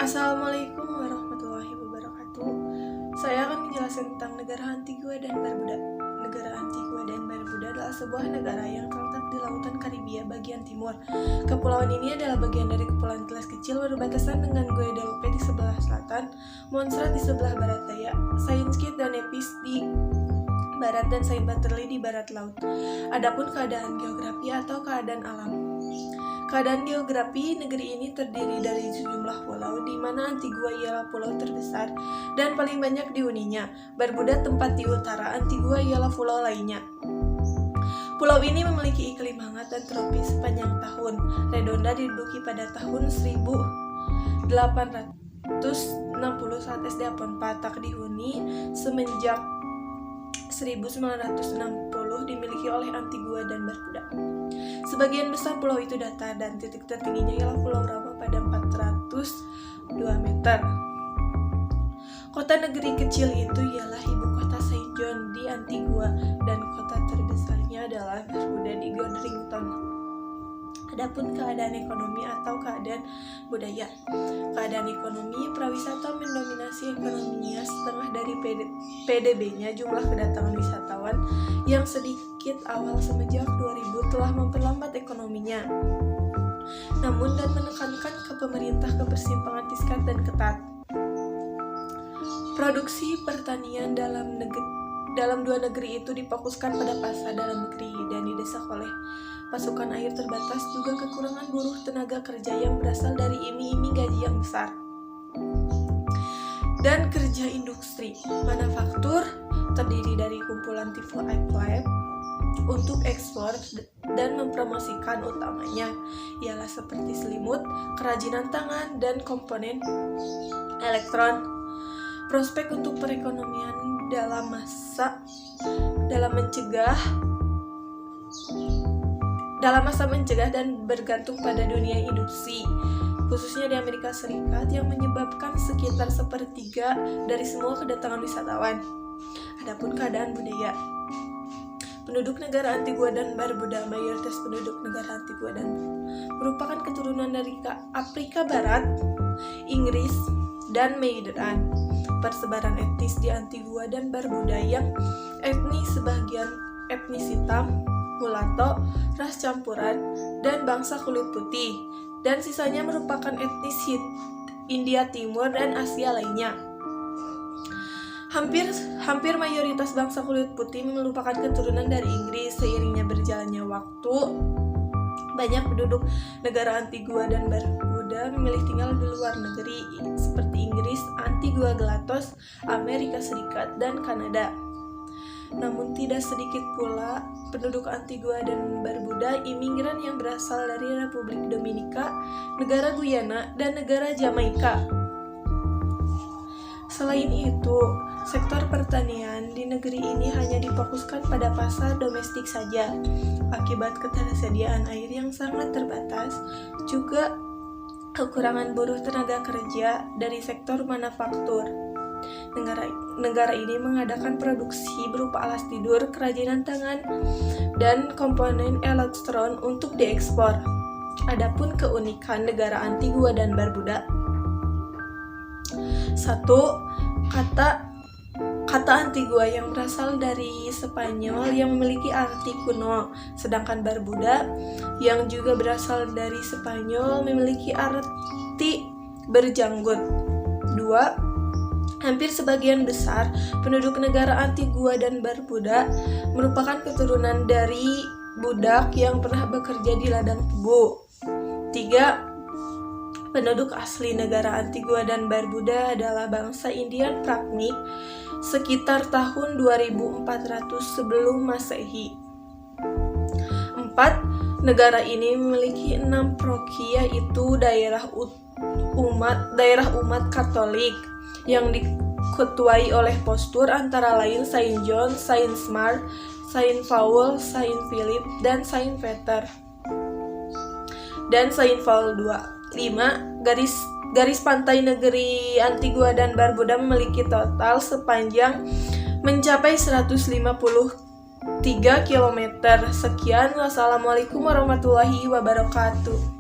Assalamualaikum warahmatullahi wabarakatuh. Saya akan menjelaskan tentang negara Antigua dan Barbuda. Negara Antigua dan Barbuda adalah sebuah negara yang terletak di lautan Karibia bagian timur. Kepulauan ini adalah bagian dari kepulauan Kelas Kecil berbatasan dengan Guadeloupe di sebelah selatan, Montserrat di sebelah barat daya, Saint Kitts dan Nevis di barat dan Saint Barthélemy di barat laut. Adapun keadaan geografi atau keadaan alam. Keadaan geografi negeri ini terdiri dari sejumlah pulau, di mana Antigua ialah pulau terbesar dan paling banyak dihuninya. Barbuda tempat di utara, Antigua ialah pulau lainnya. Pulau ini memiliki iklim hangat dan tropis sepanjang tahun. Redonda diduduki pada tahun 1860 saat SD Apon Patak dihuni semenjak 1960 dimiliki oleh Antigua dan Barbuda. Sebagian besar pulau itu datar dan titik tertingginya ialah Pulau Rawa pada 402 meter. Kota negeri kecil itu ialah ibu kota Saint John di Antigua dan kota terbesarnya adalah Barbuda di Godrington. Adapun keadaan ekonomi atau keadaan budaya. Keadaan ekonomi, prawisata mendominasi ekonominya setengah dari PDB-nya. Jumlah kedatangan wisatawan yang sedikit awal semenjak 2000 telah memperlambat ekonominya. Namun dan menekankan ke pemerintah kebersimpangan fiskal dan ketat. Produksi pertanian dalam dua negeri itu difokuskan pada pasar dalam negeri dan didesak oleh pasukan air terbatas, juga kekurangan buruh tenaga kerja yang berasal dari iming-iming gaji yang besar dan kerja industri. Manufaktur terdiri dari kumpulan tipe lab untuk ekspor dan mempromosikan, utamanya ialah seperti selimut, kerajinan tangan, dan komponen elektron. Prospek untuk perekonomian dalam masa mencegah dan bergantung pada dunia industri, khususnya di Amerika Serikat, yang menyebabkan sekitar sepertiga dari semua kedatangan wisatawan. Adapun keadaan budaya. Penduduk negara Antigua dan Barbuda, mayoritas penduduk negara Antigua dan merupakan keturunan dari Afrika Barat, Inggris, dan Mediterania. Persebaran etnis di Antigua dan Barbuda yang sebagian etnis hitam, mulato, ras campuran, dan bangsa kulit putih, dan sisanya merupakan etnis India Timur dan Asia lainnya. Hampir mayoritas bangsa kulit putih merupakan keturunan dari Inggris. Seiringnya berjalannya waktu, banyak penduduk negara Antigua dan Barbuda memilih tinggal di luar negeri seperti Inggris, Antigua Gelatos, Amerika Serikat, dan Kanada. Namun tidak sedikit pula penduduk Antigua dan Barbuda imigran yang berasal dari Republik Dominika, negara Guyana, dan negara Jamaika. Selain itu, sektor pertanian di negeri ini hanya difokuskan pada pasar domestik saja. Akibat ketersediaan air yang sangat terbatas, juga kekurangan buruh tenaga kerja dari sektor manufaktur. Negara ini mengadakan produksi berupa alas tidur, kerajinan tangan, dan komponen elektron untuk diekspor. Adapun keunikan negara Antigua dan Barbuda. 1. Kata Antigua yang berasal dari Spanyol yang memiliki arti kuno, sedangkan Barbuda yang juga berasal dari Spanyol memiliki arti berjanggut. 2. Hampir sebagian besar penduduk negara Antigua dan Barbuda merupakan keturunan dari budak yang pernah bekerja di ladang tebu. 3. Penduduk asli negara Antigua dan Barbuda adalah bangsa Indian Praknik sekitar tahun 2400 sebelum Masehi. 4. Negara ini memiliki 6 provinsi, yaitu daerah umat Katolik yang diketuai oleh postur antara lain Saint John, Saint Mark, Saint Paul, Saint Philip, dan Saint Peter, dan Saint Paul II. 5. Garis pantai negeri Antigua dan Barbuda memiliki total sepanjang mencapai 153 km. Sekian, wassalamualaikum warahmatullahi wabarakatuh.